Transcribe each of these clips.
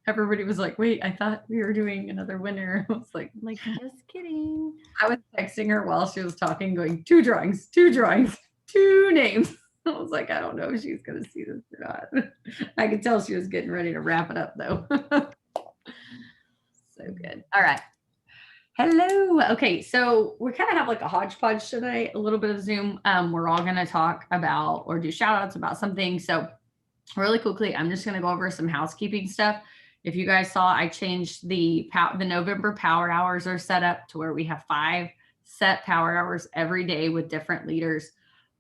everybody was like, wait, I thought we were doing another winner. I was like, just kidding. I was texting her while she was talking, going, two drawings, two names. I was like, I don't know if she's going to see this or not. I could tell she was getting ready to wrap it up, though. So good. All right. Hello. Okay, so we kind of have like a hodgepodge tonight, a little bit of Zoom. We're all going to talk about or do shout outs about something. So really quickly, I'm just going to go over some housekeeping stuff. If you guys saw, I changed the November power hours are set up to where we have 5 set power hours every day with different leaders.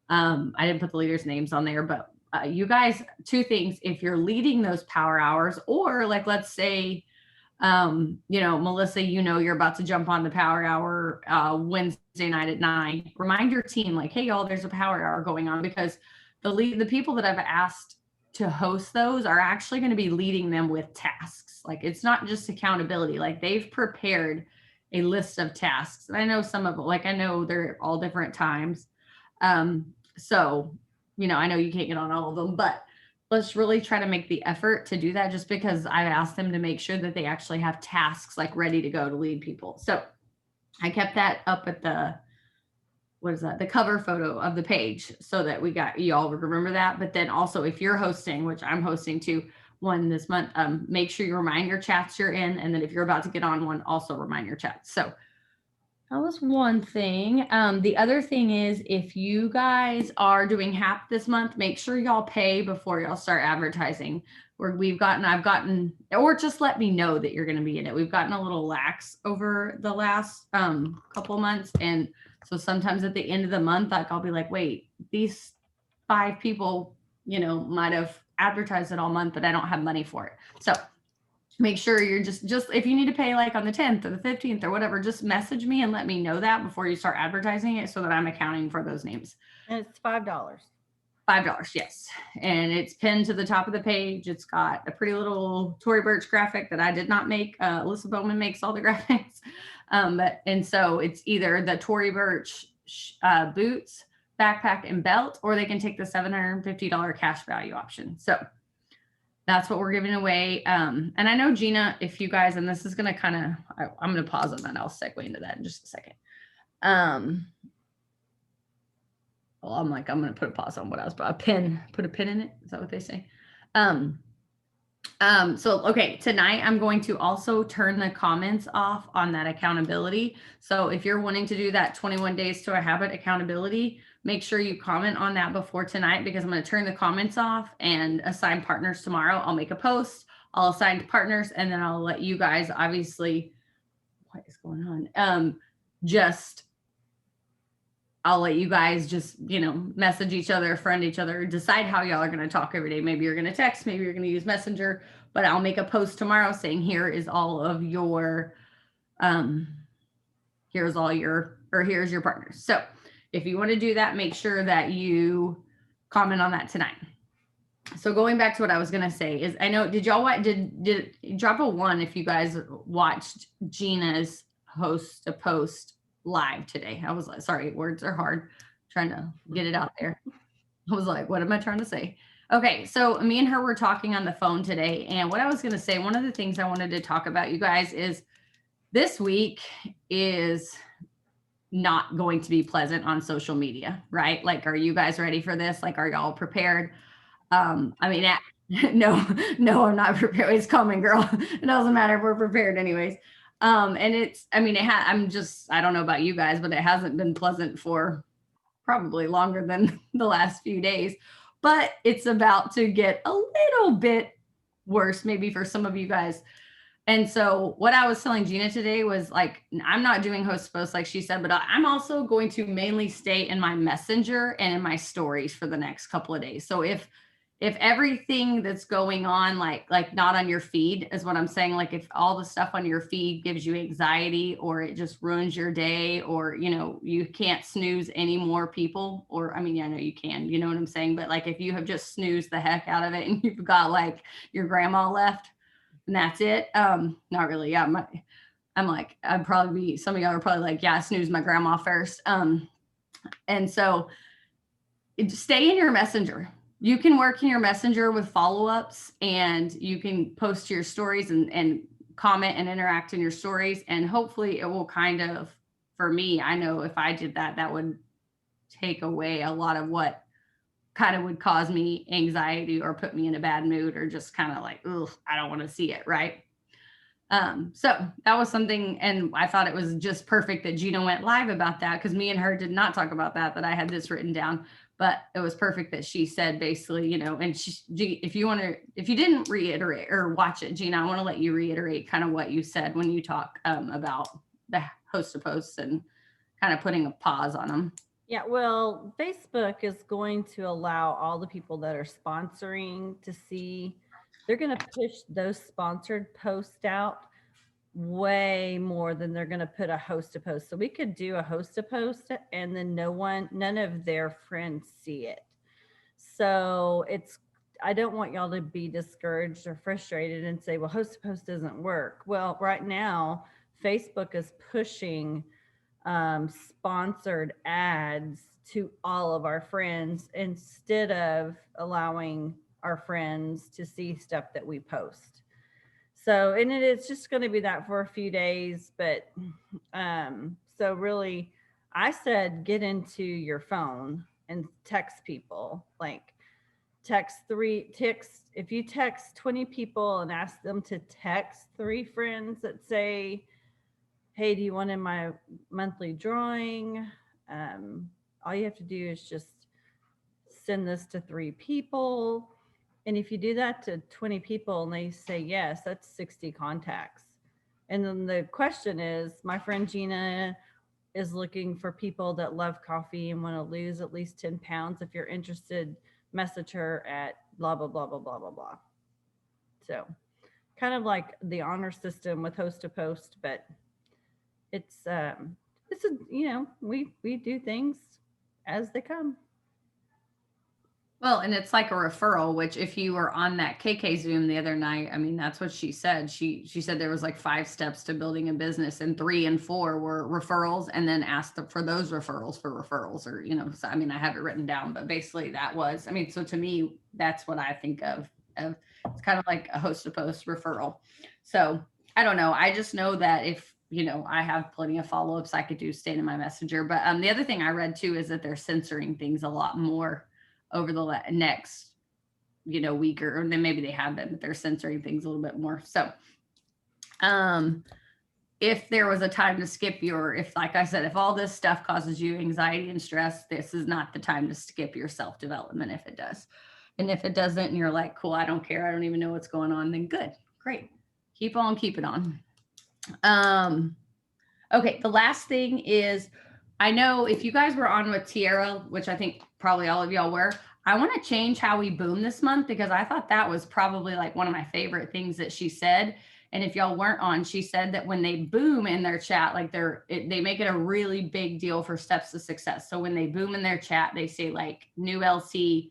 I didn't put the leaders' names on there, but you guys, 2 things. If you're leading those power hours, or like, let's say, Melissa, you're about to jump on the power hour Wednesday night at 9. Remind your team, like, hey, y'all, there's a power hour going on, because the people that I've asked to host those are actually going to be leading them with tasks. Like, it's not just accountability. Like, they've prepared a list of tasks. And I know some of it, like, I know they're all different times. So, I know you can't get on all of them, but let's really try to make the effort to do that, just because I asked them to make sure that they actually have tasks like ready to go to lead people. So I kept that up at the cover photo of the page, so that we got you all remember that. But then also, if you're hosting, which I'm hosting too, one this month, make sure you remind your chats you're in. And then if you're about to get on one, also remind your chats. So that was one thing. The other thing is, if you guys are doing HAP this month, make sure y'all pay before y'all start advertising. I've gotten, or just let me know that you're going to be in it. We've gotten a little lax over the last couple months. And so sometimes at the end of the month, like, I'll be like, wait, these 5 people, might have advertised it all month, but I don't have money for it. So make sure you're just if you need to pay like on the 10th or the 15th or whatever, just message me and let me know that before you start advertising it, so that I'm accounting for those names. And it's $5. $5, yes. And it's pinned to the top of the page. It's got a pretty little Tory Burch graphic that I did not make. Alyssa Bowman makes all the graphics. And so it's either the Tory Burch boots, backpack, and belt, or they can take the $750 cash value option. So that's what we're giving away. And I know, Gina, if you guys, and this is going to I'm going to pause on that. I'll segue into that in just a second. Well, I'm going to put a pause on what else, but put a pin in it. Is that what they say? Okay, tonight I'm going to also turn the comments off on that accountability. So if you're wanting to do that 21 days to a habit accountability, make sure you comment on that before tonight, because I'm going to turn the comments off and assign partners tomorrow. I'll make a post, I'll assign partners, and then I'll let you guys, obviously, what is going on? I'll let you guys just, message each other, friend each other, decide how y'all are going to talk every day. Maybe you're going to text, maybe you're going to use Messenger, but I'll make a post tomorrow saying, here's your partners. So if you want to do that, make sure that you comment on that tonight. So going back to what I was going to say is, I know, did drop a 1 if you guys watched Gina's host a post live today? I was like, sorry, words are hard, trying to get it out there. I was like, what am I trying to say? Okay, so me and her were talking on the phone today, and what I was going to say, one of the things I wanted to talk about, you guys, is this week is not going to be pleasant on social media, right? Like, are you guys ready for this? Like, are y'all prepared? No, I'm not prepared. It's coming, girl. It doesn't matter if we're prepared anyways. And I don't know about you guys, but it hasn't been pleasant for probably longer than the last few days, but it's about to get a little bit worse, maybe for some of you guys. And so what I was telling Gina today was, like, I'm not doing host posts like she said, but I'm also going to mainly stay in my messenger and in my stories for the next couple of days. So if everything that's going on, like not on your feed is what I'm saying, like if all the stuff on your feed gives you anxiety, or it just ruins your day, or, you can't snooze any more people, or, I know you can, you know what I'm saying? But like, if you have just snoozed the heck out of it and you've got like your grandma left, and that's it. Not really. Yeah. I'm like, some of y'all are probably like, yeah, I snoozed my grandma first. And so stay in your messenger. you can work in your messenger with follow-ups, and you can post your stories and comment and interact in your stories, and hopefully it will kind of, for me, I know if I did that, that would take away a lot of what kind of would cause me anxiety or put me in a bad mood or just kind of like, ugh, I don't want to see it, right? So that was something, and I thought it was just perfect that Gina went live about that, because me and her did not talk about that. That I had this written down, but it was perfect that she said basically, and if you want to, if you didn't reiterate or watch it, Gina, I want to let you reiterate kind of what you said when you talk about the host to posts and kind of putting a pause on them. Yeah, well, Facebook is going to allow all the people that are sponsoring to see, they're going to push those sponsored posts out way more than they're going to put a host to post. So we could do a host to post and then none of their friends see it. So I don't want y'all to be discouraged or frustrated and say, well, host to post doesn't work. Well, right now, Facebook is pushing sponsored ads to all of our friends instead of allowing our friends to see stuff that we post. So, and it is just going to be that for a few days, but so really, I said get into your phone and text people, like text if you text 20 people and ask them to text three friends that say, hey, do you want in my monthly drawing? All you have to do is just send this to three people. And if you do that to 20 people and they say yes, that's 60 contacts. And then the question is, my friend Gina is looking for people that love coffee and want to lose at least 10 pounds. If you're interested, message her at blah, blah, blah, blah, blah, blah, blah. So kind of like the honor system with host to post, but it's a, we do things as they come. Well, and it's like a referral, which if you were on that KK Zoom the other night, I mean, that's what she said. She said there was like 5 steps to building a business, and 3 and 4 were referrals, and then asked for those referrals for referrals, or so, I mean, I have it written down, but basically that was, I mean, so to me, that's what I think of it's kind of like a host to post referral. So I don't know. I just know that if I have plenty of follow-ups I could do staying in my messenger. But the other thing I read too is that they're censoring things a lot more over the next week, or then maybe they have been, but they're censoring things a little bit more. So if there was a time to skip if, like I said, if all this stuff causes you anxiety and stress, this is not the time to skip your self-development if it does. And if it doesn't and you're like, cool, I don't care, I don't even know what's going on, then good, great, keep on keeping on. Okay, the last thing is, I know if you guys were on with Tierra, which I think probably all of y'all were, I want to change how we boom this month, because I thought that was probably like one of my favorite things that she said. And if y'all weren't on, she said that when they boom in their chat, like they make it a really big deal for steps to success. So when they boom in their chat, they say like new LC,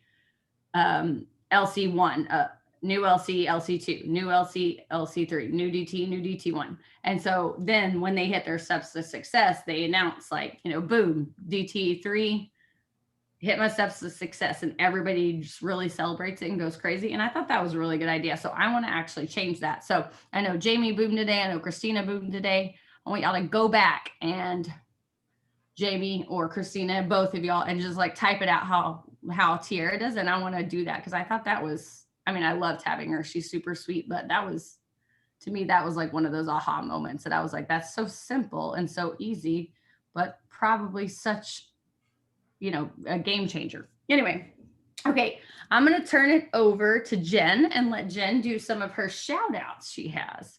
LC1, new LC, LC2, new LC, LC3, new DT1. And so then when they hit their steps to success, they announce like, boom, DT3, hit my steps to success, and everybody just really celebrates it and goes crazy. And I thought that was a really good idea. So I want to actually change that. So I know Jamie boomed today. I know Christina boomed today. I want y'all to go back and Jamie or Christina, both of y'all, and just like type it out how Tierra does. And I want to do that because I thought that was, I mean, I loved having her. She's super sweet, but that was, to me, that was like one of those aha moments that I was like, that's so simple and so easy, but probably such, a game changer. Anyway, okay, I'm going to turn it over to Jen and let Jen do some of her shout outs she has.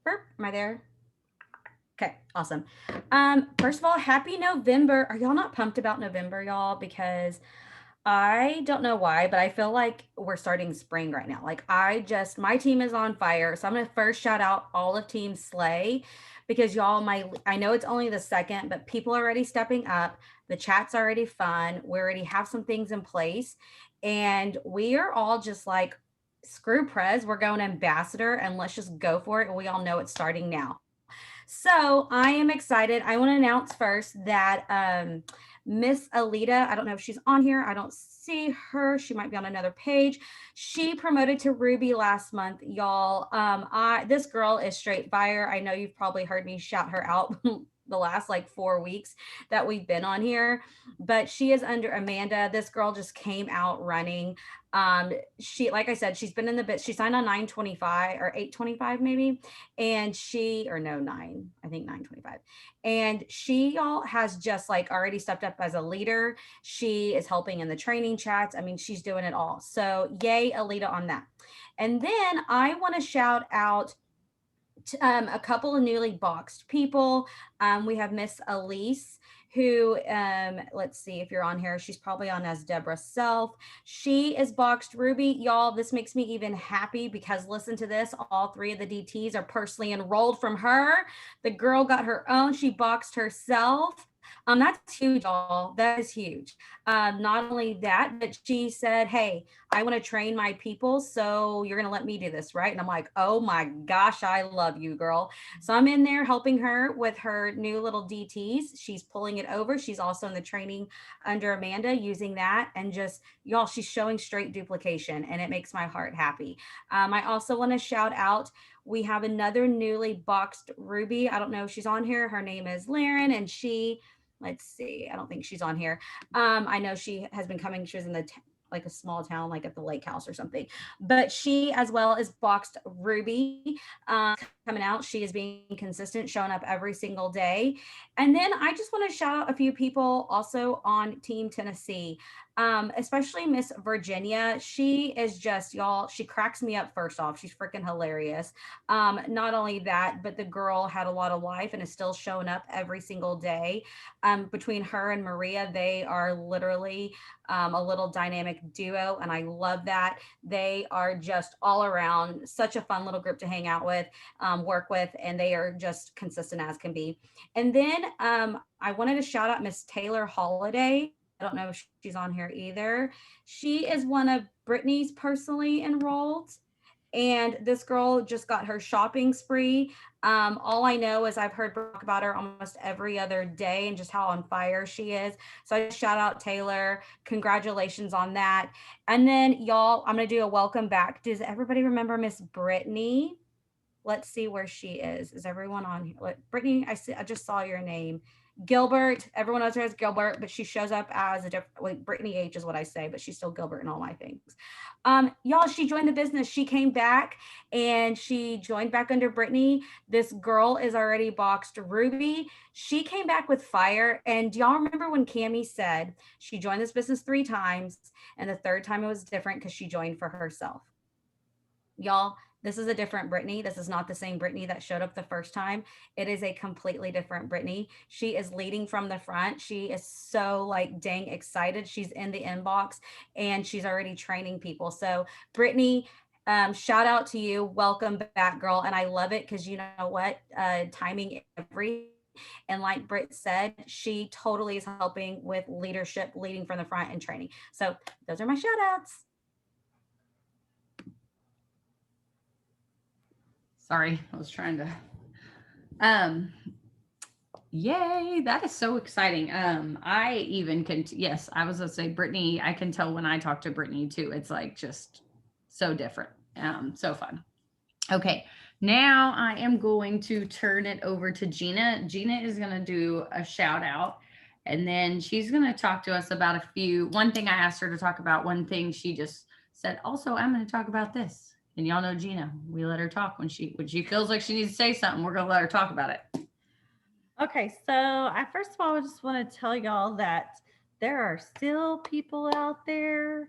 Burp, am I there? Okay, awesome. First of all, happy November. Are y'all not pumped about November, y'all? Because I don't know why, but I feel like we're starting spring right now. Like my team is on fire. So I'm going to first shout out all of Team Slay, because y'all, I know it's only the second, but people are already stepping up. The chat's already fun. We already have some things in place, and we are all just like, screw Prez, we're going ambassador and let's just go for it. And we all know it's starting now. So I am excited. I want to announce first that Miss Alita, I don't know if she's on here. I don't see her. She might be on another page. She promoted to Ruby last month, y'all. This girl is straight fire. I know you've probably heard me shout her out the last like 4 weeks that we've been on here, but she is under Amanda. This girl just came out running. She, like I said, she's been in the bit. She signed on 925 or 825 maybe, and she, or no, nine, I think 925, and she, y'all, has just like already stepped up as a leader. She is helping in the training chats. I mean, she's doing it all. So yay, Alita, on that. And then I want to shout out a couple of newly boxed people. We have Miss Elise, who, let's see if you're on here. She's probably on as Deborah Self. She is boxed Ruby. Y'all, this makes me even happy because listen to this. All three of the DTs are personally enrolled from her. The girl got her own. She boxed herself. That's huge, y'all. That is huge. Not only that, but she said, hey, I want to train my people, so you're going to let me do this, right? And I'm like, oh my gosh, I love you, girl. So I'm in there helping her with her new little DTs. She's pulling it over. She's also in the training under Amanda using that. And just, y'all, she's showing straight duplication, and it makes my heart happy. I also want to shout out, we have another newly boxed Ruby. I don't know if she's on here. Her name is Laren, and she, let's see, I don't think she's on here. I know she has been coming. She was in the like a small town, like at the lake house or something. But she, as well as boxed Ruby, coming out. She is being consistent, showing up every single day. And then I just want to shout out a few people also on Team Tennessee, especially Miss Virginia. She is just, y'all, she cracks me up first off. She's freaking hilarious. Not only that, but the girl had a lot of life and is still showing up every single day. Between her and Maria, they are literally a little dynamic duo, and I love that. They are just all around such a fun little group to hang out with, work with, and they are just consistent as can be. And then I wanted to shout out Miss Taylor Holiday. I don't know if she's on here either. She is one of Brittany's personally enrolled, and this girl just got her shopping spree. All I know is I've heard talk about her almost every other day and just how on fire she is. So I shout out Taylor. Congratulations on that. And then y'all, I'm gonna do a welcome back. Does everybody remember Miss Brittany? Let's see where she is. Is everyone on here? Brittany, I just saw your name. Gilbert, everyone knows her as Gilbert, but she shows up as a different, like Brittany H is what I say, but she's still Gilbert in all my things. Y'all, she joined the business. She came back and she joined back under Brittany. This girl is already boxed Ruby. She came back with fire. And do y'all remember when Cammie said she joined this business 3 times and the third time it was different because she joined for herself? Y'all, this is a different Brittany. This is not the same Brittany that showed up the first time. It is a completely different Brittany. She is leading from the front. She is so like dang excited. She's in the inbox and she's already training people. So Brittany, shout out to you. Welcome back, girl. And I love it because you know what? Timing every. And like Britt said, she totally is helping with leadership, leading from the front and training. So those are my shout outs. Sorry, I was trying to. Yay, that is so exciting. I even can, yes, I was gonna say Brittany, I can tell when I talk to Brittany too. It's like just so different. So fun. Okay, now I am going to turn it over to Gina. Gina is gonna do a shout out. And then she's going to talk to us about one thing I asked her to talk about, one thing she just said, also, I'm going to talk about this. And y'all know Gina, we let her talk when she feels like she needs to say something, we're going to let her talk about it. Okay, so I first of all just want to tell y'all that there are still people out there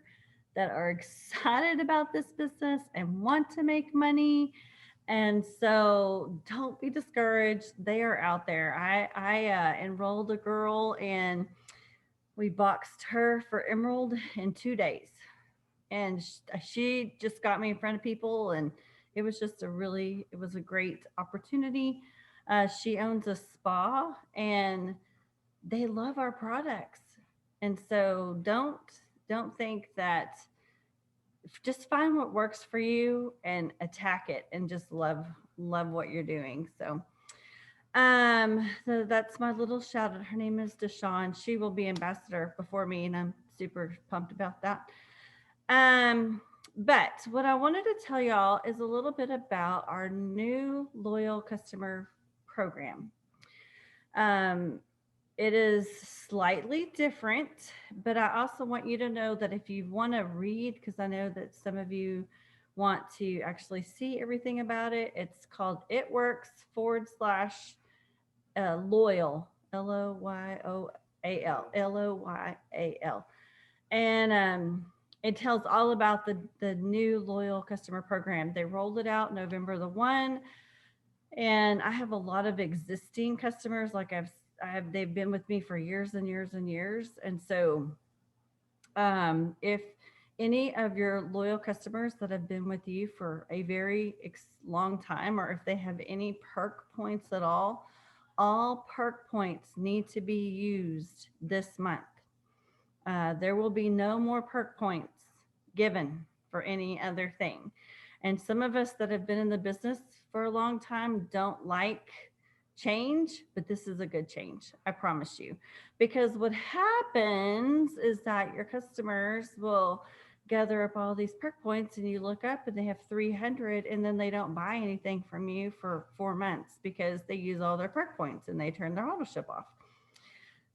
that are excited about this business and want to make money. And so don't be discouraged. They are out there. I enrolled a girl and we boxed her for Emerald in 2 days. And she just got me in front of people, and it was just it was a great opportunity. She owns a spa and they love our products. And so don't think that, just find what works for you and attack it and just love what you're doing. So So that's my little shout out. Her name is Deshawn. She will be ambassador before me, and I'm super pumped about that. But what I wanted to tell y'all is a little bit about our new loyal customer program. Um, it is slightly different, but I also want you to know that if you want to read, because I know that some of you want to actually see everything about it, it's called It Works / loyal, LOYAL. And it tells all about the new loyal customer program. They rolled it out November the 1. And I have a lot of existing customers. Like they've been with me for years and years and years. And so if any of your loyal customers that have been with you for a very long time, or if they have any perk points at all perk points need to be used this month. There will be no more perk points given for any other thing. And some of us that have been in the business for a long time don't like change, but this is a good change. I promise you. Because what happens is that your customers will gather up all these perk points and you look up and they have 300 and then they don't buy anything from you for 4 months because they use all their perk points and they turn their auto ship off.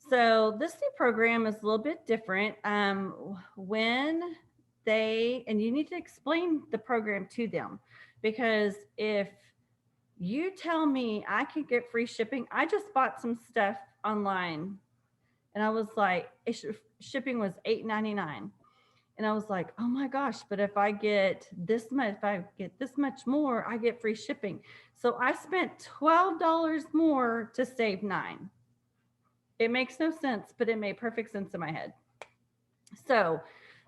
So this new program is a little bit different. When and you need to explain the program to them, because if you tell me I could get free shipping, I just bought some stuff online and I was like, shipping was $8.99. And I was like, oh my gosh, but if I get this much more, I get free shipping. So I spent $12 more to save $9. It makes no sense, but it made perfect sense in my head. So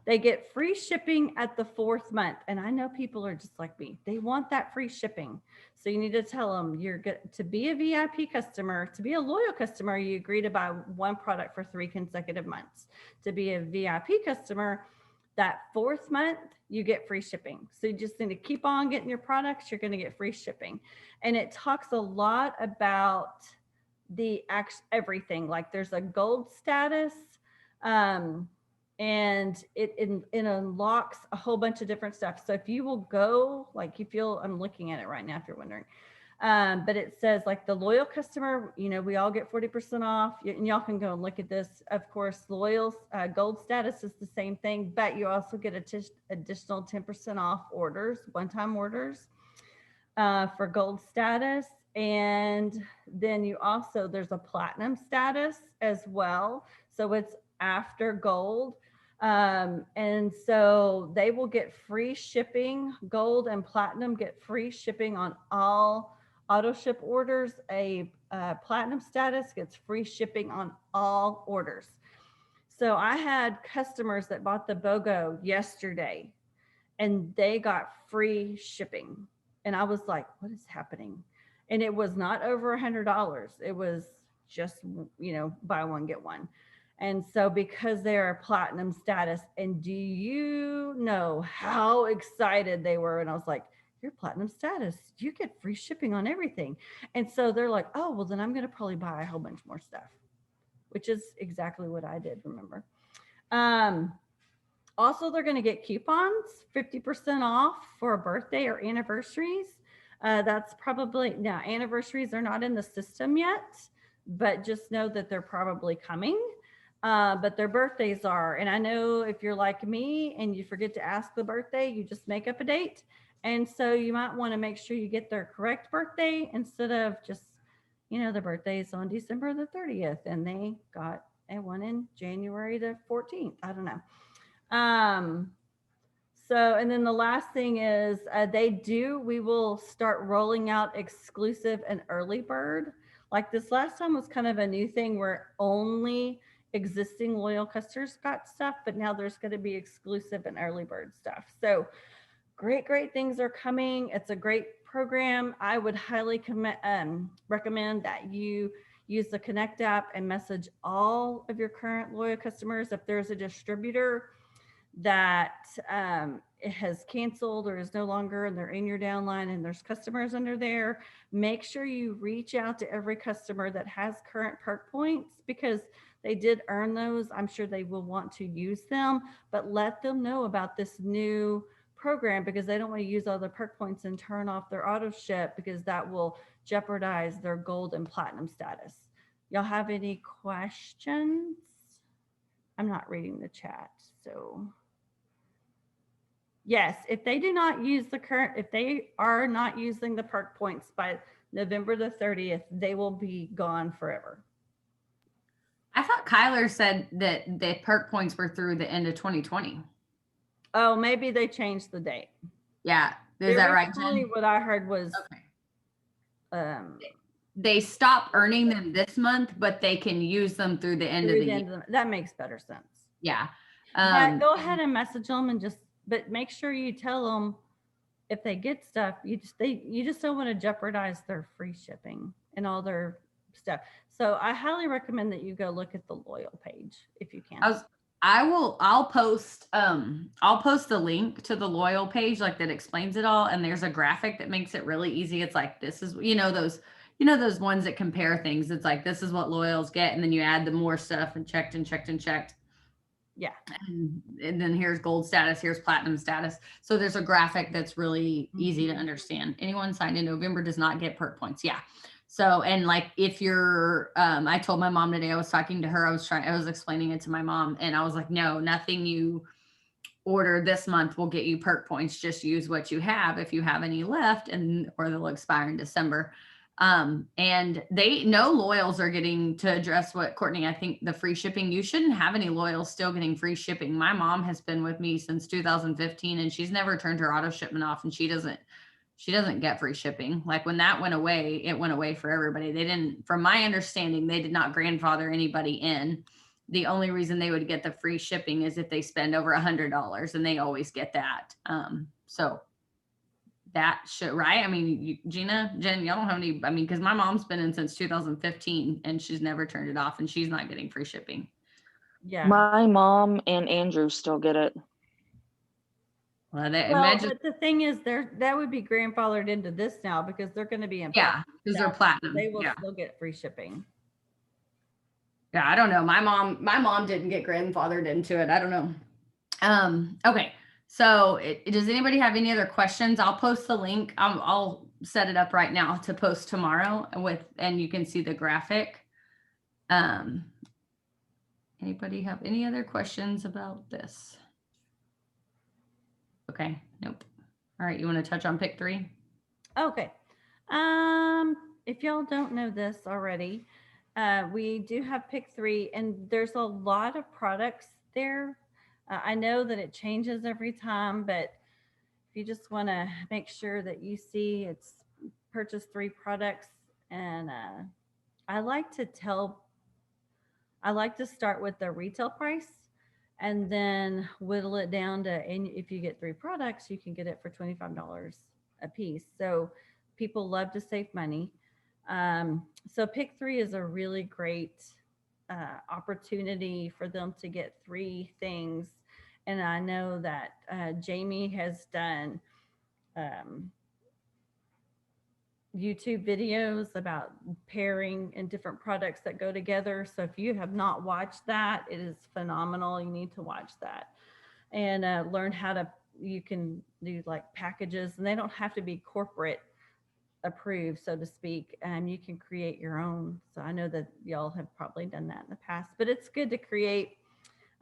they get free shipping at the 4th month. And I know people are just like me. They want that free shipping. So you need to tell them you're good to be a VIP customer, to be a loyal customer, you agree to buy one product for 3 consecutive months. To be a VIP customer, that 4th month, you get free shipping. So you just need to keep on getting your products. You're going to get free shipping. And it talks a lot about everything. Like there's a gold status, and it unlocks a whole bunch of different stuff. So if you will go, like I'm looking at it right now if you're wondering, but it says like the loyal customer, we all get 40% off, and y'all can go and look at this. Of course, loyal gold status is the same thing, but you also get additional 10% off orders, one-time orders for gold status. And then there's a platinum status as well. So it's after gold. And so they will get free shipping. Gold and platinum get free shipping on all auto ship orders. A platinum status gets free shipping on all orders. So I had customers that bought the BOGO yesterday and they got free shipping. And I was like, what is happening? And it was not over $100. It was just, buy one, get one. And so because they're a platinum status, and do you know how excited they were? And I was like, you're platinum status, you get free shipping on everything. And so they're like, oh, well, then I'm going to probably buy a whole bunch more stuff, which is exactly what I did, remember. Also, they're going to get coupons, 50% off for a birthday or anniversaries. That's probably, now anniversaries are not in the system yet, but just know that they're probably coming. But their birthdays are. And I know if you're like me and you forget to ask the birthday, you just make up a date. And so you might want to make sure you get their correct birthday instead of just, their birthday is on December the 30th and they got a one in January the 14th. I don't know. So, and then the last thing is we will start rolling out exclusive and early bird. Like this last time was kind of a new thing where only existing loyal customers got stuff, but now there's going to be exclusive and early bird stuff. So great things are coming. It's a great program. I would highly recommend that you use the Connect app and message all of your current loyal customers. If there's a distributor that it has canceled or is no longer and they're in your downline and there's customers under there, make sure you reach out to every customer that has current perk points because they did earn those. I'm sure they will want to use them, but let them know about this new program because they don't want to use all the perk points and turn off their auto ship because that will jeopardize their gold and platinum status. Y'all have any questions? I'm not reading the chat, so yes, if they do not use the current, if they are not using the perk points by November the 30th, they will be gone forever. I thought Kyler said that the perk points were through the end of 2020. Oh, maybe they changed the date. Yeah. Is that right, Originally, Jen? what I heard was Okay. They stop earning them this month, but they can use them through the end of the year. that makes better sense. Yeah. But go ahead and message them and but make sure you tell them if they get stuff, you just don't want to jeopardize their free shipping and all their stuff. So I highly recommend that you go look at the loyal page if you can. I'll post the link to the loyal page like that explains it all, and there's a graphic that makes it really easy. It's like this is those ones that compare things. It's like this is what loyals get, and then you add the more stuff and checked and checked and checked. Yeah. And then here's gold status, here's platinum status. So there's a graphic that's really easy to understand. Anyone signed in November does not get perk points. Yeah. So, and like if you're, I told my mom today, I was talking to her, I was explaining it to my mom, and I was like, no, nothing you order this month will get you perk points. Just use what you have if you have any left, or they'll expire in December. And no loyals are getting, to address what Courtney, I think the free shipping, you shouldn't have any loyals still getting free shipping. My mom has been with me since 2015 and she's never turned her auto shipment off, and she doesn't get free shipping. Like when that went away, it went away for everybody. They didn't, from my understanding, they did not grandfather anybody in. The only reason they would get the free shipping is if they spend over $100, and they always get that. So that should, right? I mean, Jen, y'all don't have any, I mean, because my mom's been in since 2015 and she's never turned it off, and she's not getting free shipping. Yeah. My mom and Andrew still get it. Well, but the thing is, that would be grandfathered into this now because they're going to be in platinum. Yeah, because they're platinum. They will still get free shipping. Yeah, I don't know. My mom didn't get grandfathered into it. I don't know. Okay. So does anybody have any other questions? I'll post the link. I'll set it up right now to post tomorrow and you can see the graphic. Anybody have any other questions about this? Okay. Nope. All right. You want to touch on pick 3? Okay. If y'all don't know this already, we do have pick 3 and there's a lot of products there. I know that it changes every time, but if you just want to make sure that you see it's purchase 3 products, and I like to start with the retail price and then whittle it down to, and if you get 3 products, you can get it for $25 a piece. So people love to save money. So pick 3 is a really great opportunity for them to get 3 things. And I know that Jamie has done YouTube videos about pairing and different products that go together. So if you have not watched that, it is phenomenal. You need to watch that and learn how you can do like packages, and they don't have to be corporate approved, so to speak. You can create your own. So I know that y'all have probably done that in the past, but it's good to create,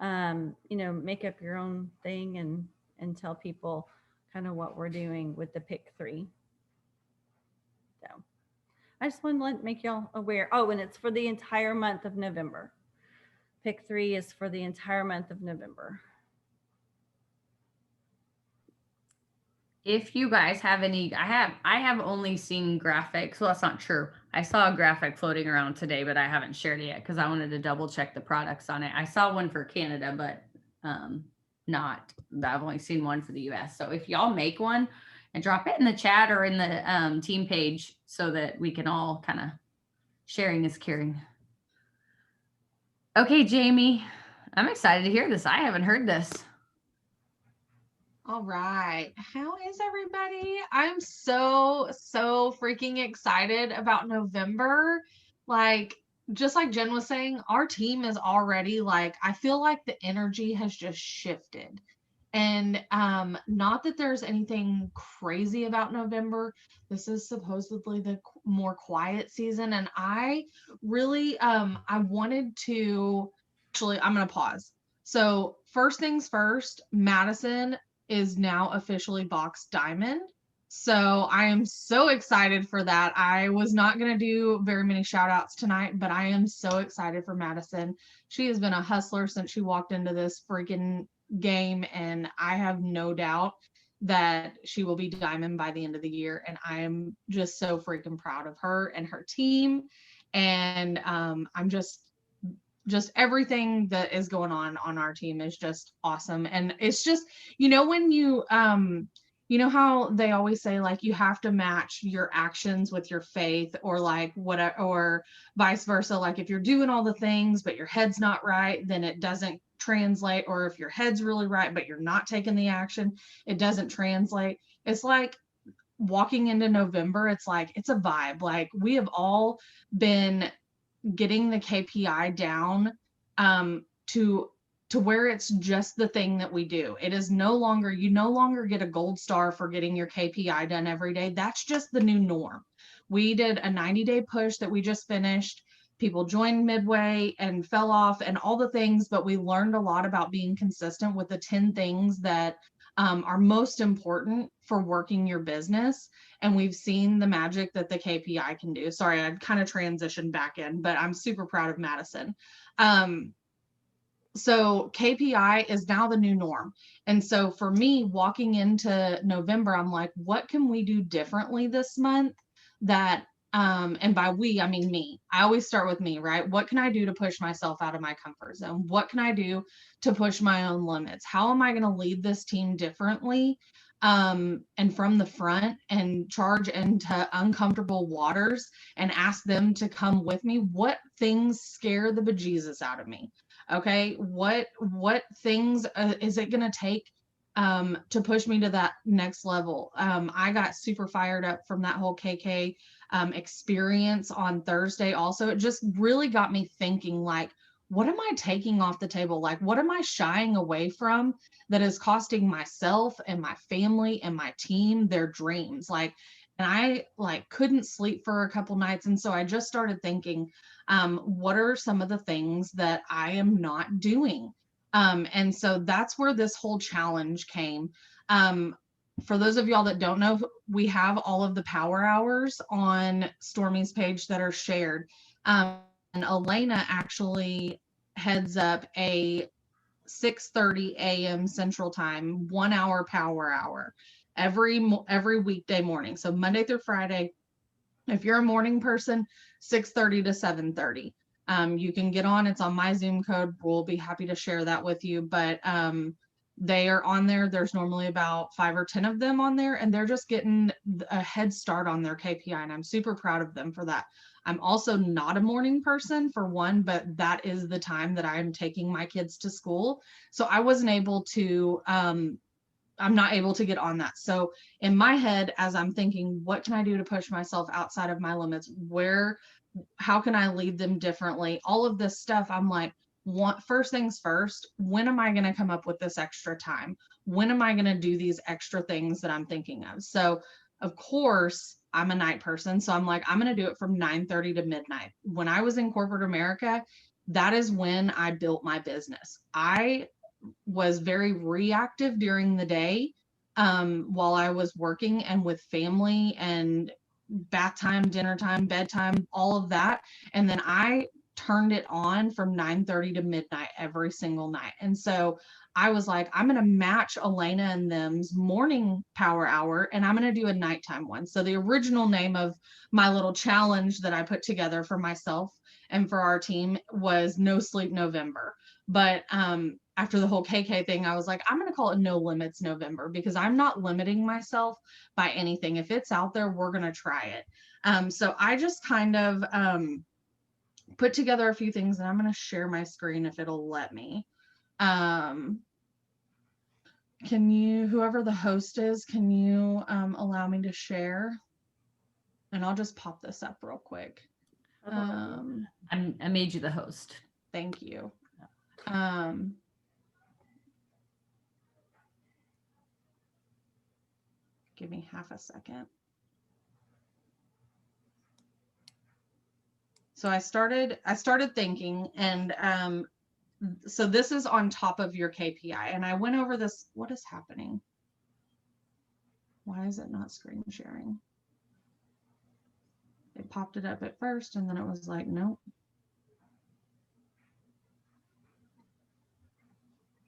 make up your own thing and tell people kind of what we're doing with the pick 3. So I just want to make y'all aware. Oh, and it's for the entire month of November. Pick 3 is for the entire month of November. If you guys have any, I have only seen graphics. Well, that's not true. I saw a graphic floating around today, but I haven't shared it yet because I wanted to double check the products on it. I saw one for Canada, but I've only seen one for the US. So if y'all make one and drop it in the chat or in the team page so that we can all kind of, sharing is caring. Okay, Jamie, I'm excited to hear this. I haven't heard this. All right. How is everybody? I'm so freaking excited about November. Like, just like Jen was saying, our team is already like, I feel like the energy has just shifted. And not that there's anything crazy about November. This is supposedly the more quiet season. And I really I wanted to actually I'm gonna pause. So first things first, Madison is now officially boxed diamond. So I am so excited for that. I was not going to do very many shout outs tonight, but I am so excited for Madison. She has been a hustler since she walked into this freaking game, and I have no doubt that she will be diamond by the end of the year. And I am just so freaking proud of her and her team. And I'm just everything that is going on our team is just awesome. And it's just, when you know how they always say like you have to match your actions with your faith, or like whatever, or vice versa. Like if you're doing all the things but your head's not right, then it doesn't translate. Or if your head's really right but you're not taking the action, it doesn't translate. It's like walking into November, it's like it's a vibe. Like we have all been getting the KPI down to where it's just the thing that we do. It is no longer, you no longer get a gold star for getting your KPI done every day. That's just the new norm. We did a 90-day push that we just finished. People joined midway and fell off and all the things, but we learned a lot about being consistent with the 10 things that are most important for working your business. And we've seen the magic that the KPI can do. Sorry, I kind of transitioned back in, but I'm super proud of Madison. So KPI is now the new norm. And so for me, walking into November, I'm like, what can we do differently this month that and by we, I mean me. I always start with me, right? What can I do to push myself out of my comfort zone? What can I do to push my own limits? How am I going to lead this team differently? And from the front and charge into uncomfortable waters and ask them to come with me. What things scare the bejesus out of me? Okay, what things is it going to take to push me to that next level? I got super fired up from that whole KK experience on Thursday. Also, it just really got me thinking, like, what am I taking off the table? Like, what am I shying away from that is costing myself and my family and my team their dreams? Like, and I like couldn't sleep for a couple nights. And so I just started thinking, what are some of the things that I am not doing? And so that's where this whole challenge came. For those of y'all that don't know, we have all of the power hours on Stormy's page that are shared. And Elena actually heads up a 6:30 a.m. Central Time 1 hour power hour every weekday morning. So Monday through Friday, if you're a morning person, 6:30 to 7:30. You can get on, it's on my Zoom code. We'll be happy to share that with you. But they are on there. There's normally about 5 or 10 of them on there, and they're just getting a head start on their KPI. And I'm super proud of them for that. I'm also not a morning person for one, but that is the time that I'm taking my kids to school. So I wasn't able to I'm not able to get on that. So in my head, as I'm thinking, what can I do to push myself outside of my limits? How can I lead them differently? All of this stuff, I'm like, first things first, when am I going to come up with this extra time? When am I going to do these extra things that I'm thinking of? So of course, I'm a night person. So I'm like, I'm going to do it from 9:30 to midnight. When I was in corporate America, that is when I built my business. I was very reactive during the day while I was working and with family and bath time, dinner time, bedtime, all of that. And then I turned it on from 9:30 to midnight every single night. And so I was like, I'm going to match Elena and them's morning power hour, and I'm going to do a nighttime one. So the original name of my little challenge that I put together for myself and for our team was No Sleep November. But after the whole KK thing, I was like, I'm going to call it No Limits November, because I'm not limiting myself by anything. If it's out there, we're going to try it. So I just kind of put together a few things, and I'm going to share my screen if it'll let me. can you, whoever the host is, can you allow me to share? And I'll just pop this up real quick. I made you the host. Thank you. Give me half a second. So I started thinking, and so this is on top of your KPI, and I went over this. What is happening? Why is it not screen sharing? It popped it up at first, and then it was like, nope.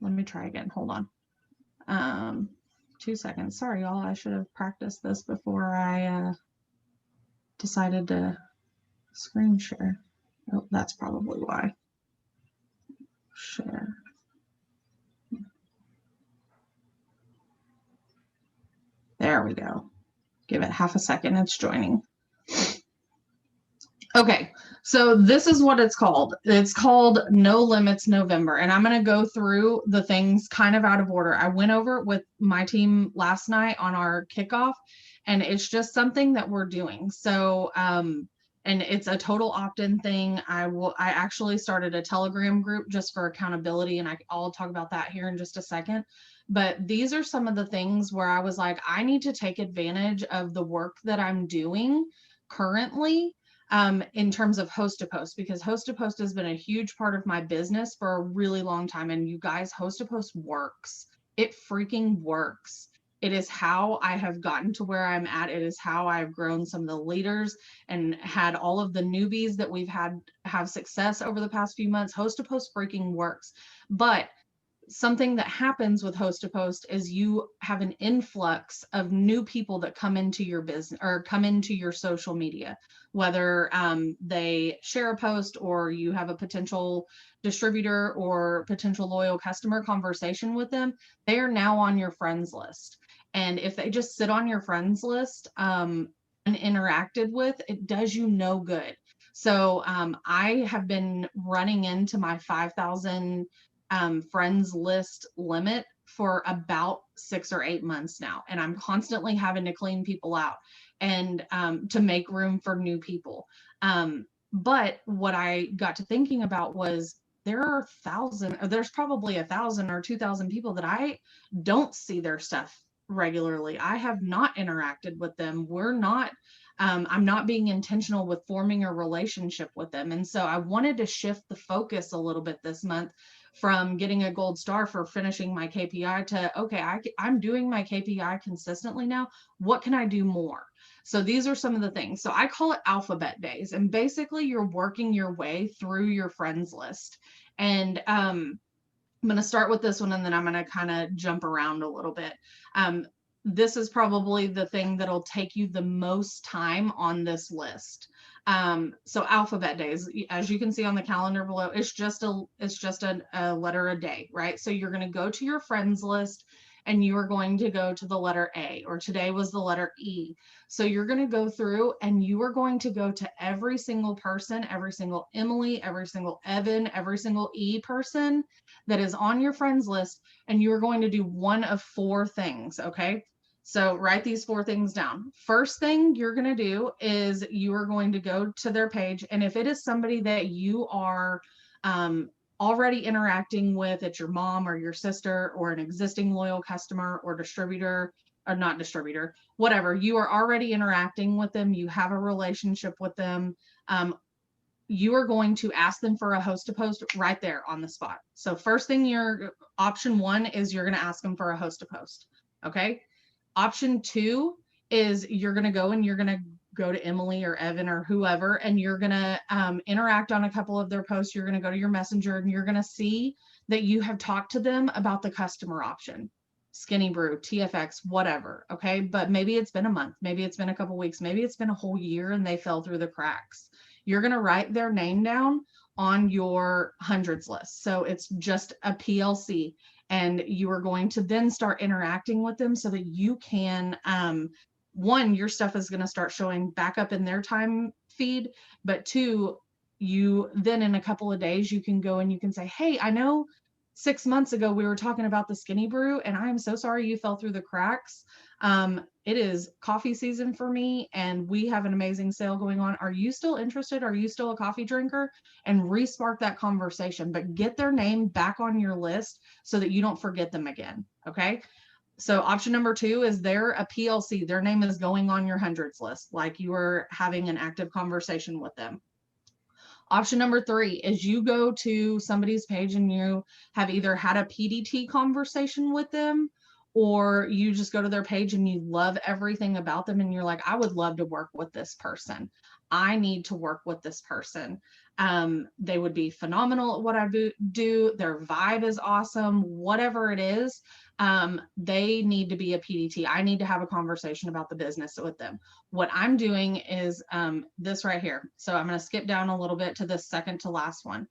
Let me try again. Hold on. 2 seconds. Sorry, y'all. I should have practiced this before I decided to screen share. Oh, that's probably why. Share. There we go. Give it half a second. It's joining. Okay, so this is what it's called. It's called No Limits November. And I'm going to go through the things kind of out of order. I went over it with my team last night on our kickoff, and it's just something that we're doing. So, and it's a total opt-in thing. I actually started a Telegram group just for accountability, and I'll talk about that here in just a second. But these are some of the things where I was like, I need to take advantage of the work that I'm doing currently in terms of host to post, because host to post has been a huge part of my business for a really long time. And you guys, host to post works. It freaking works. It is how I have gotten to where I'm at. It is how I've grown some of the leaders and had all of the newbies that we've had have success over the past few months. Host to post freaking works. But something that happens with host to post is you have an influx of new people that come into your business or come into your social media, whether they share a post or you have a potential distributor or potential loyal customer conversation with them. They are now on your friends list. And if they just sit on your friends list and interacted with, it does you no good. So I have been running into my 5,000 friends list limit for about 6 or 8 months now. And I'm constantly having to clean people out and to make room for new people. But what I got to thinking about was there's probably 1,000 or 2,000 people that I don't see their stuff regularly. I have not interacted with them. I'm not being intentional with forming a relationship with them. And so I wanted to shift the focus a little bit this month from getting a gold star for finishing my KPI to, okay, I'm doing my KPI consistently now. What can I do more? So these are some of the things. So I call it alphabet days. And basically you're working your way through your friends list. And I'm going to start with this one, and then I'm going to kind of jump around a little bit. This is probably the thing that'll take you the most time on this list. So alphabet days, as you can see on the calendar below, it's just a letter a day, right? So you're going to go to your friends list and you are going to go to the letter A, or today was the letter E. So you're going to go through and you are going to go to every single person, every single Emily, every single Evan, every single E person that is on your friends list. And you are going to do one of 4 things. Okay. So write these 4 things down. First thing you're going to do is you are going to go to their page. And if it is somebody that you are already interacting with, it's your mom or your sister or an existing loyal customer or distributor, or not distributor, whatever, you are already interacting with them, you have a relationship with them, you are going to ask them for a host to post right there on the spot. So first thing, option 1 is you're going to ask them for a host to post. Okay. Option 2 is you're going to go and you're going to go to Emily or Evan or whoever, and you're going to interact on a couple of their posts. You're going to go to your messenger and you're going to see that you have talked to them about the customer option, Skinny Brew, TFX, whatever. Okay. But maybe it's been a month, maybe it's been a couple weeks, maybe it's been a whole year and they fell through the cracks. You're going to write their name down on your hundreds list. So it's just a PLC. And you are going to then start interacting with them so that you can, 1, your stuff is going to start showing back up in their time feed, but 2, you then in a couple of days, you can go and you can say, hey, I know 6 months ago, we were talking about the Skinny Brew, and I'm so sorry you fell through the cracks. It is coffee season for me, and we have an amazing sale going on. Are you still interested? Are you still a coffee drinker? And re-spark that conversation, but get their name back on your list so that you don't forget them again. Okay. So option number 2 is they're a PLC. Their name is going on your hundreds list, like you are having an active conversation with them. Option number 3 is you go to somebody's page and you have either had a PDT conversation with them, or you just go to their page and you love everything about them and you're like, I would love to work with this person. I need to work with this person. They would be phenomenal at what I do. Their vibe is awesome, whatever it is. They need to be a PDT. I need to have a conversation about the business with them. What I'm doing is this right here. So I'm going to skip down a little bit to the second to last one.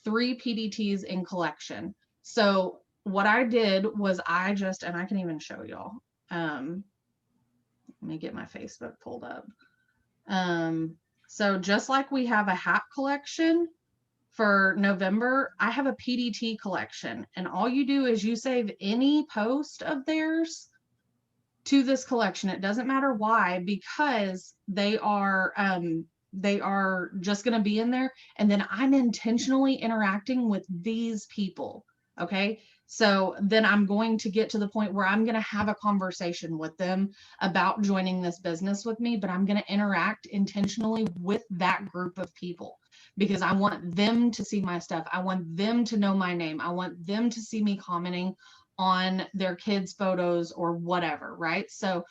3 PDTs in collection. So what I did was and I can even show y'all. Let me get my Facebook pulled up. So just like we have a hat collection for November, I have a PDT collection, and all you do is you save any post of theirs to this collection. It doesn't matter why, because they are just going to be in there, and then I'm intentionally interacting with these people. Okay. So then I'm going to get to the point where I'm going to have a conversation with them about joining this business with me, but I'm going to interact intentionally with that group of people because I want them to see my stuff. I want them to know my name. I want them to see me commenting on their kids' photos or whatever, right? So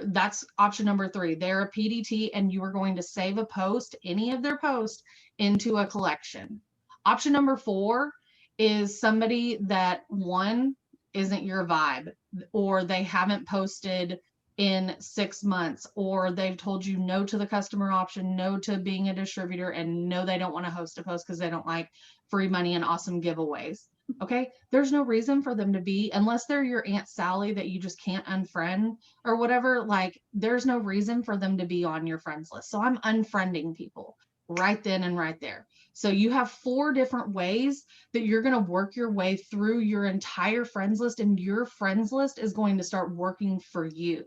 that's option number 3. They're a PDT, and you are going to save a post, any of their posts, into a collection. Option number 4 is somebody that, one, isn't your vibe, or they haven't posted in 6 months, or they've told you no to the customer option, no to being a distributor, and no, they don't want to host a post because they don't like free money and awesome giveaways. Okay, there's no reason for them to be, unless they're your Aunt Sally that you just can't unfriend or whatever. Like, there's no reason for them to be on your friends list. So I'm unfriending people right then and right there. So you have 4 different ways that you're going to work your way through your entire friends list, and your friends list is going to start working for you.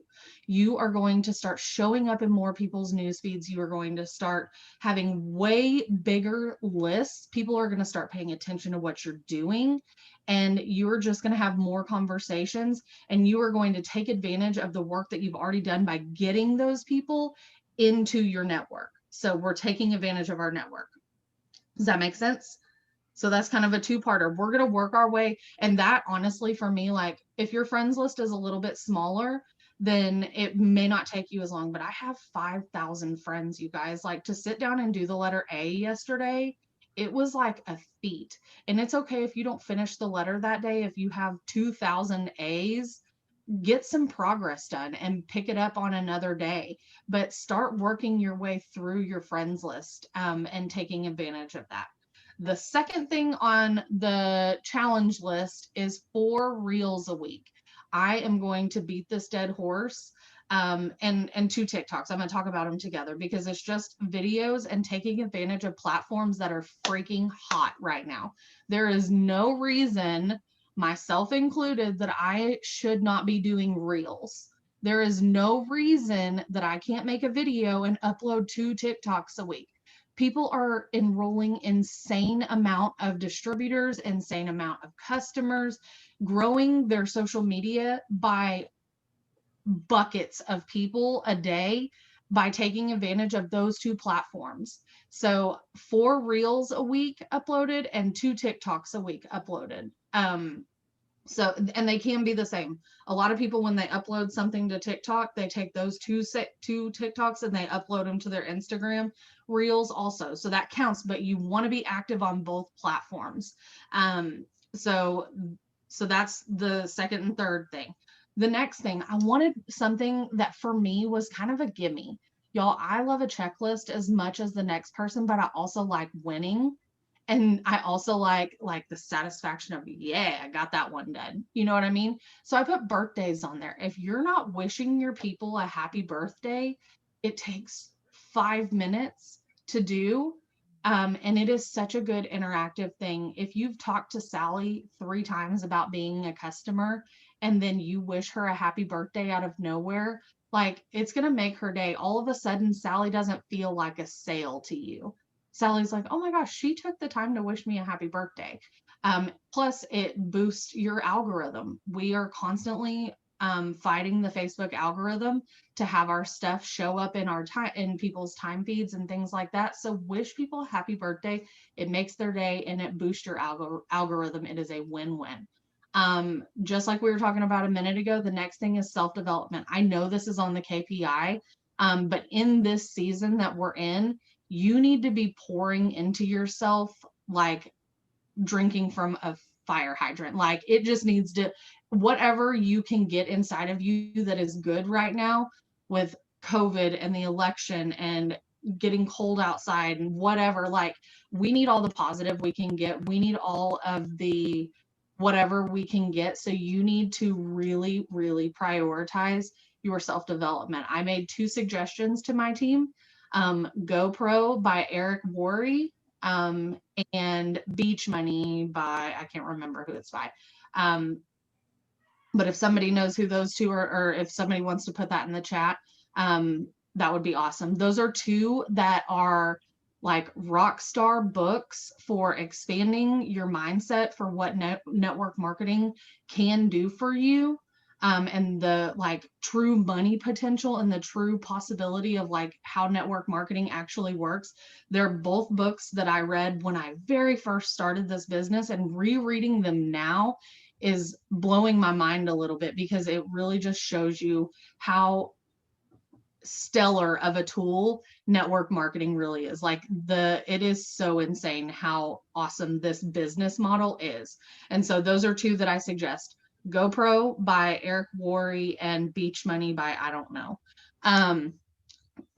You are going to start showing up in more people's news feeds. You are going to start having way bigger lists. People are going to start paying attention to what you're doing, and you're just going to have more conversations, and you are going to take advantage of the work that you've already done by getting those people into your network. So we're taking advantage of our network. Does that make sense? So that's kind of a 2-parter. We're going to work our way. And that, honestly, for me, like, if your friends list is a little bit smaller, then it may not take you as long. But I have 5,000 friends, you guys. Like, to sit down and do the letter A yesterday, it was like a feat. And it's okay if you don't finish the letter that day. If you have 2,000 A's, get some progress done and pick it up on another day, but start working your way through your friends list and taking advantage of that. The second thing on the challenge list is 4 reels a week. I am going to beat this dead horse and 2 TikToks. I'm going to talk about them together because it's just videos and taking advantage of platforms that are freaking hot right now. There is no reason, myself included, that I should not be doing reels. There is no reason that I can't make a video and upload 2 TikToks a week. People are enrolling insane amount of distributors, insane amount of customers, growing their social media by buckets of people a day by taking advantage of those 2 platforms. So 4 reels a week uploaded and 2 TikToks a week uploaded. So, and they can be the same. A lot of people, when they upload something to TikTok, they take those 2 TikToks and they upload them to their Instagram reels also. So that counts, but you want to be active on both platforms. So that's the second and third thing. The next thing, I wanted something that for me was kind of a gimme. Y'all, I love a checklist as much as the next person, but I also like winning. And I also like the satisfaction of, yeah, I got that one done. You know what I mean? So I put birthdays on there. If you're not wishing your people a happy birthday, it takes 5 minutes to do. And it is such a good interactive thing. If you've talked to Sally 3 times about being a customer and then you wish her a happy birthday out of nowhere, like it's going to make her day. All of a sudden, Sally doesn't feel like a sale to you. Sally's like, oh my gosh, she took the time to wish me a happy birthday. Plus, it boosts your algorithm. We are constantly fighting the Facebook algorithm to have our stuff show up in our time in people's time feeds and things like that. So wish people a happy birthday. It makes their day and it boosts your algorithm. It is a win-win. Just like we were talking about a minute ago, the next thing is self-development. I know this is on the KPI, but in this season that we're in, you need to be pouring into yourself like drinking from a fire hydrant. Like it just needs to, whatever you can get inside of you that is good right now with COVID and the election and getting cold outside and whatever, like we need all the positive we can get. We need all of the whatever we can get. So you need to really, really prioritize your self-development. I made 2 suggestions to my team. GoPro by Eric Worre, and Beach Money by, I can't remember who it's by. But if somebody knows who those 2 are, or if somebody wants to put that in the chat, that would be awesome. Those are 2 that are like rock star books for expanding your mindset for what network marketing can do for you. And the like true money potential and the true possibility of like how network marketing actually works. They're both books that I read when I very first started this business, and rereading them now is blowing my mind a little bit because it really just shows you how stellar of a tool network marketing really is. Like it is so insane how awesome this business model is. And so those are 2 that I suggest. GoPro by Eric Worre and Beach Money by I don't know.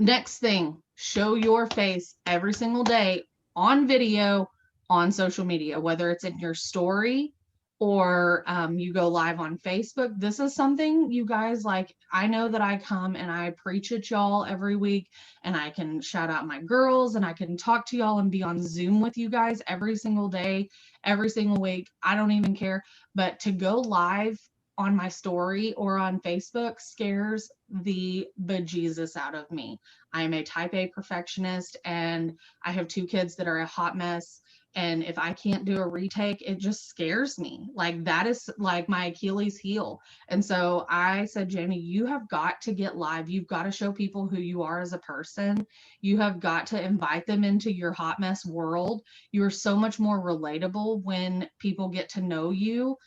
Next thing, show your face every single day on video on social media, whether it's in your story or you go live on Facebook. This is something you guys like. I know that I come and I preach at y'all every week, and I can shout out my girls and I can talk to y'all and be on Zoom with you guys every single day, every single week. I don't even care. But to go live on my story or on Facebook scares the bejesus out of me. I am a type A perfectionist and I have 2 kids that are a hot mess. And if I can't do a retake, it just scares me. Like that is like my Achilles heel. And so I said, Jamie, you have got to get live. You've got to show people who you are as a person. You have got to invite them into your hot mess world. You are so much more relatable when people get to know you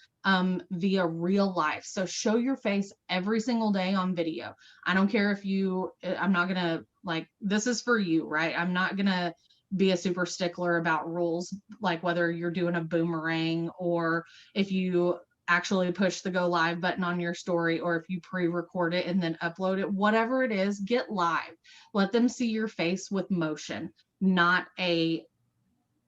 via real life. So show your face every single day on video. I don't care if I'm not gonna like, this is for you, right? I'm not gonna be a super stickler about rules, like whether you're doing a boomerang or if you actually push the go live button on your story, or if you pre-record it and then upload it, whatever it is, get live. Let them see your face with motion, not a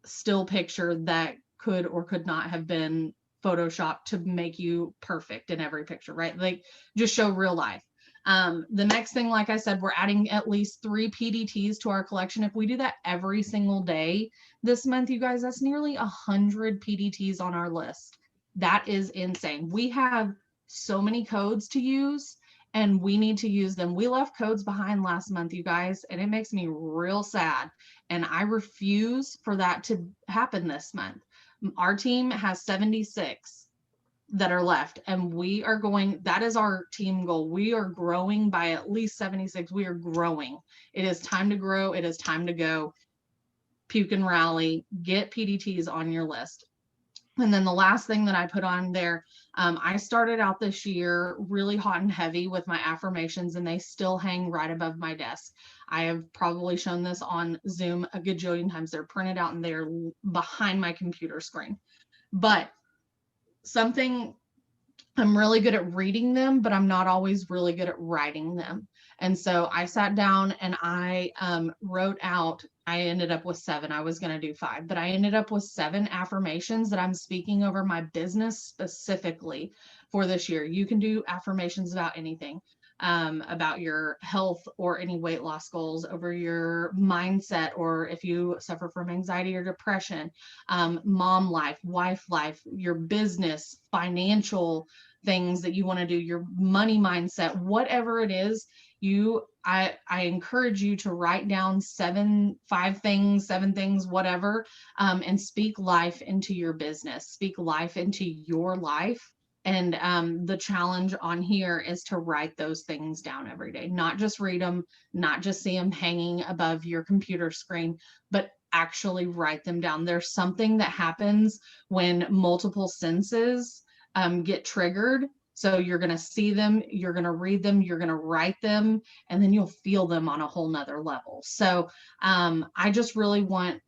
still picture that could or could not have been photoshopped to make you perfect in every picture, right? Like just show real life. The next thing, like I said, we're adding at least 3 PDTs to our collection. If we do that every single day this month, you guys, that's nearly 100 PDTs on our list. That is insane. We have so many codes to use and we need to use them. We left codes behind last month, you guys, and it makes me real sad. And I refuse for that to happen this month. Our team has 76 that are left, and we are going, that is our team goal. We are growing by at least 76. We are growing. It is time to grow. It is time to go. Puke and rally, get PDTs on your list. And then the last thing that I put on there, I started out this year really hot and heavy with my affirmations, and they still hang right above my desk. I have probably shown this on Zoom a gajillion times. They're printed out and they're behind my computer screen. But something, I'm really good at reading them, but I'm not always really good at writing them. And so I sat down and I wrote out, I ended up with 7. I was going to do 5, but I ended up with 7 affirmations that I'm speaking over my business specifically for this year. You can do affirmations about anything. about your health or any weight loss goals, over your mindset, or if you suffer from anxiety or depression, mom life, wife life, your business, financial things that you want to do, your money mindset, whatever it is, I encourage you to write down 7 things, whatever, and speak life into your business, speak life into your life. And the challenge on here is to write those things down every day, not just read them, not just see them hanging above your computer screen, but actually write them down. There's something that happens when multiple senses get triggered. So you're going to see them, you're going to read them, you're going to write them, and then you'll feel them on a whole nother level. So I just really want,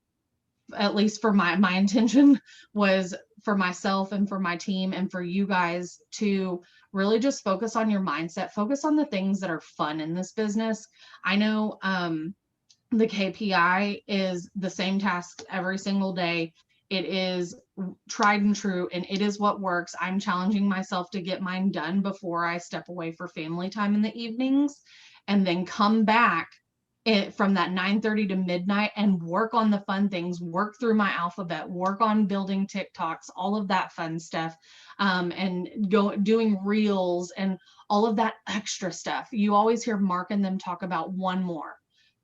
at least for my intention was for myself and for my team and for you guys, to really just focus on your mindset, focus on the things that are fun in this business. I know the KPI is the same task every single day. It is tried and true, and it is what works. I'm challenging myself to get mine done before I step away for family time in the evenings, and then come back from that 9:30 to midnight and work on the fun things, work through my alphabet, work on building TikToks, all of that fun stuff, and doing reels and all of that extra stuff. You always hear Mark and them talk about one more.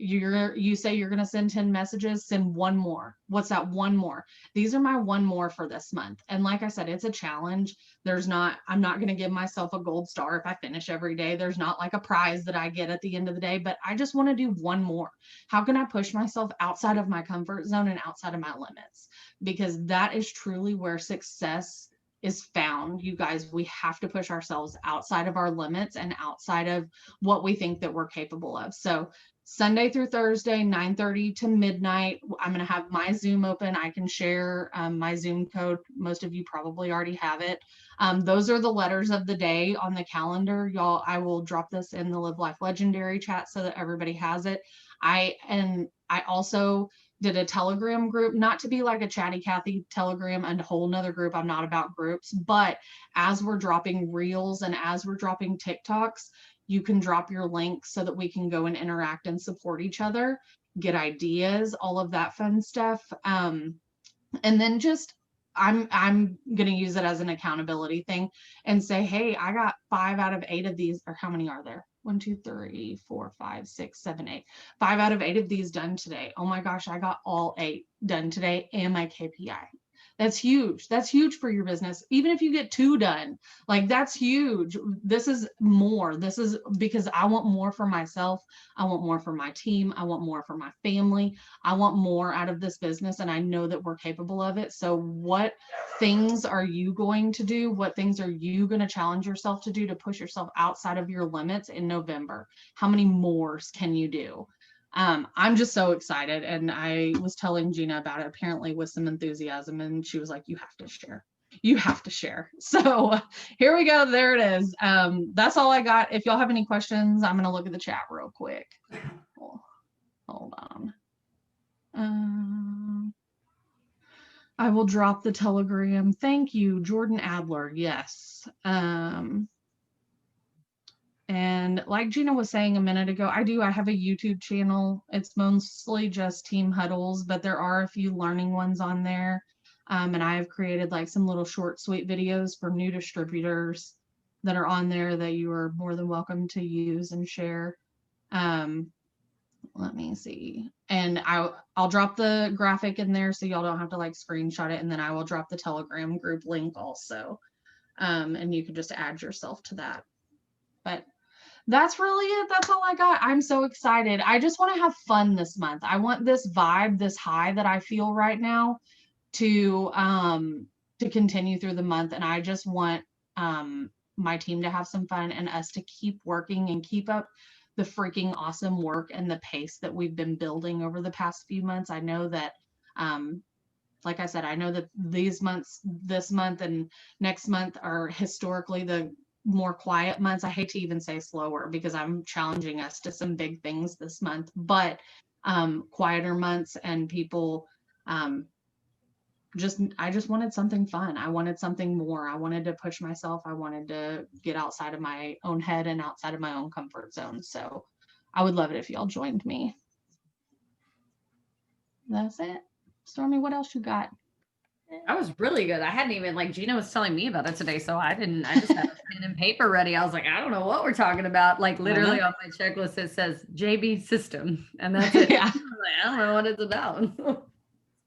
You say you're going to send 10 messages, send one more. What's that one more? These are my one more for this month. And like I said, it's a challenge. I'm not going to give myself a gold star if I finish every day. There's not like a prize that I get at the end of the day, but I just want to do one more. How can I push myself outside of my comfort zone and outside of my limits? Because that is truly where success is found. You guys, we have to push ourselves outside of our limits and outside of what we think that we're capable of. So Sunday through Thursday, 9:30 to midnight. I'm going to have my Zoom open. I can share my Zoom code. Most of you probably already have it. Those are the letters of the day on the calendar. Y'all, I will drop this in the Live Life Legendary chat so that everybody has it. I also did a Telegram group, not to be like a Chatty Cathy Telegram and a whole nother group. I'm not about groups, but as we're dropping reels and as we're dropping TikToks, you can drop your link so that we can go and interact and support each other, get ideas, all of that fun stuff. And then just, I'm going to use it as an accountability thing and say, hey, I got 5 out of 8 of these, or how many are there? 1, 2, 3, 4, 5, 6, 7, 8. 5 out of 8 of these done today. Oh my gosh, I got all 8 done today and my KPI. That's huge. That's huge for your business. Even if you get 2 done, like that's huge. This is more. This is because I want more for myself. I want more for my team. I want more for my family. I want more out of this business, and I know that we're capable of it. So what things are you going to do? What things are you going to challenge yourself to do to push yourself outside of your limits in November? How many mores can you do? I'm just so excited. And I was telling Gina about it apparently with some enthusiasm, and she was like, you have to share. You have to share. So here we go. There it is. That's all I got. If y'all have any questions, I'm going to look at the chat real quick. Hold on. I will drop the Telegram. Thank you, Jordan Adler. Yes. And like Gina was saying a minute ago, I have a YouTube channel. It's mostly just team huddles, but there are a few learning ones on there. And I have created like some little short, sweet videos for new distributors that are on there that you are more than welcome to use and share. Let me see. And I'll drop the graphic in there so y'all don't have to like screenshot it. And then I will drop the Telegram group link also. And you can just add yourself to that. But that's really it. That's all I got. I'm so excited. I just want to have fun this month. I want this vibe, this high that I feel right now to continue through the month. And I just want my team to have some fun and us to keep working and keep up the freaking awesome work and the pace that we've been building over the past few months. I know that like I said, I know that this month and next month are historically the more quiet months. I hate to even say slower because I'm challenging us to some big things this month, but quieter months, and people I just wanted something fun. I wanted something more. I wanted to push myself. I wanted to get outside of my own head and outside of my own comfort zone. So I would love it if y'all joined me. That's it. Stormy, what else you got? That was really good. I hadn't even like Gina was telling me about it today, so I just had a pen and paper ready. I was like, I don't know what we're talking about. Like literally on my checklist, it says JB system, and that's it. Yeah. I was like, I don't know what it's about.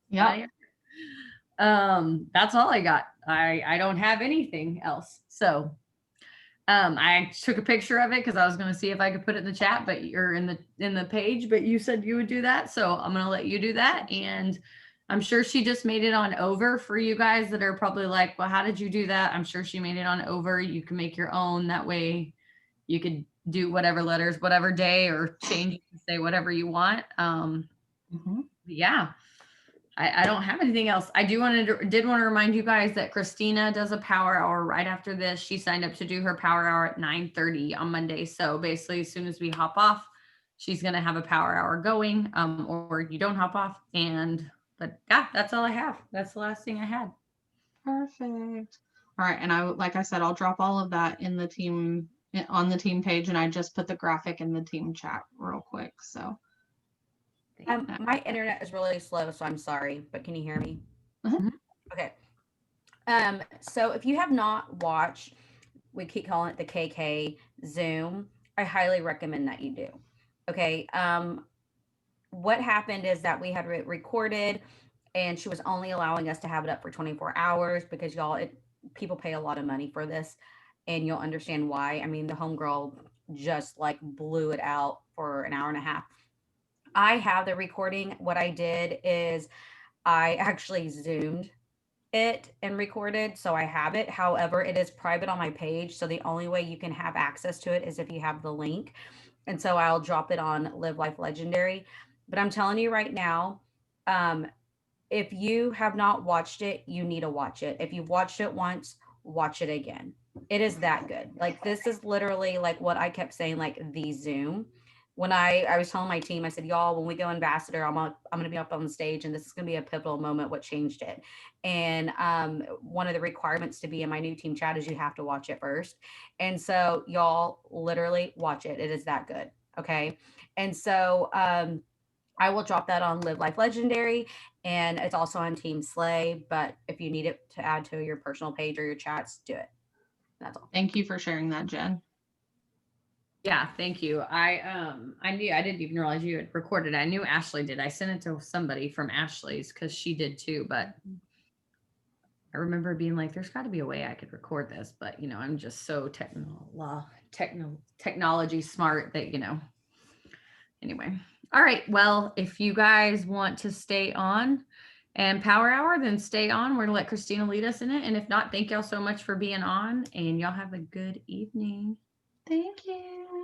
Yeah. That's all I got. I don't have anything else. So I took a picture of it because I was going to see if I could put it in the chat, but you're in the page, but you said you would do that. So I'm going to let you do that. And I'm sure she just made it on over for you guys that are probably like, well, how did you do that? I'm sure she made it on over. You can make your own. That way you could do whatever letters, whatever day, or change it to say whatever you want. Yeah. I don't have anything else. I did want to remind you guys that Christina does a power hour right after this. She signed up to do her power hour at 9:30 on Monday. So basically, as soon as we hop off, she's going to have a power hour going, or you don't hop off. But yeah, that's all I have. That's the last thing I had. Perfect. All right. And like I said, I'll drop all of that in the team on the team page, and I just put the graphic in the team chat real quick. So my internet is really slow, so I'm sorry, but can you hear me? Mhm. Okay. So if you have not watched, we keep calling it the KK Zoom, I highly recommend that you do. Okay. What happened is that we had recorded, and she was only allowing us to have it up for 24 hours because people pay a lot of money for this, and you'll understand why. I mean, the homegirl just like blew it out for an hour and a half. I have the recording. What I did is I actually Zoomed it and recorded, so I have it. However, it is private on my page, so the only way you can have access to it is if you have the link. And so I'll drop it on Live Life Legendary. But I'm telling you right now, if you have not watched it, you need to watch it. If you've watched it once, watch it again. It is that good. Like, this is literally like what I kept saying, like the Zoom. When I was telling my team, I said, y'all, when we go ambassador, I'm going to be up on the stage, and this is going to be a pivotal moment. What changed it? And one of the requirements to be in my new team chat is you have to watch it first. And so y'all literally watch it. It is that good. Okay. And so I will drop that on Live Life Legendary, and it's also on Team Slay. But if you need it to add to your personal page or your chats, do it. That's all. Thank you for sharing that, Jen. Yeah, thank you. I didn't even realize you had recorded. I knew Ashley did. I sent it to somebody from Ashley's because she did too. But I remember being like, "There's got to be a way I could record this," but I'm just so technology smart that Anyway, all right. Well, if you guys want to stay on and power hour, then stay on. We're gonna let Christina lead us in it, and if not, thank y'all so much for being on, and y'all have a good evening. Thank you.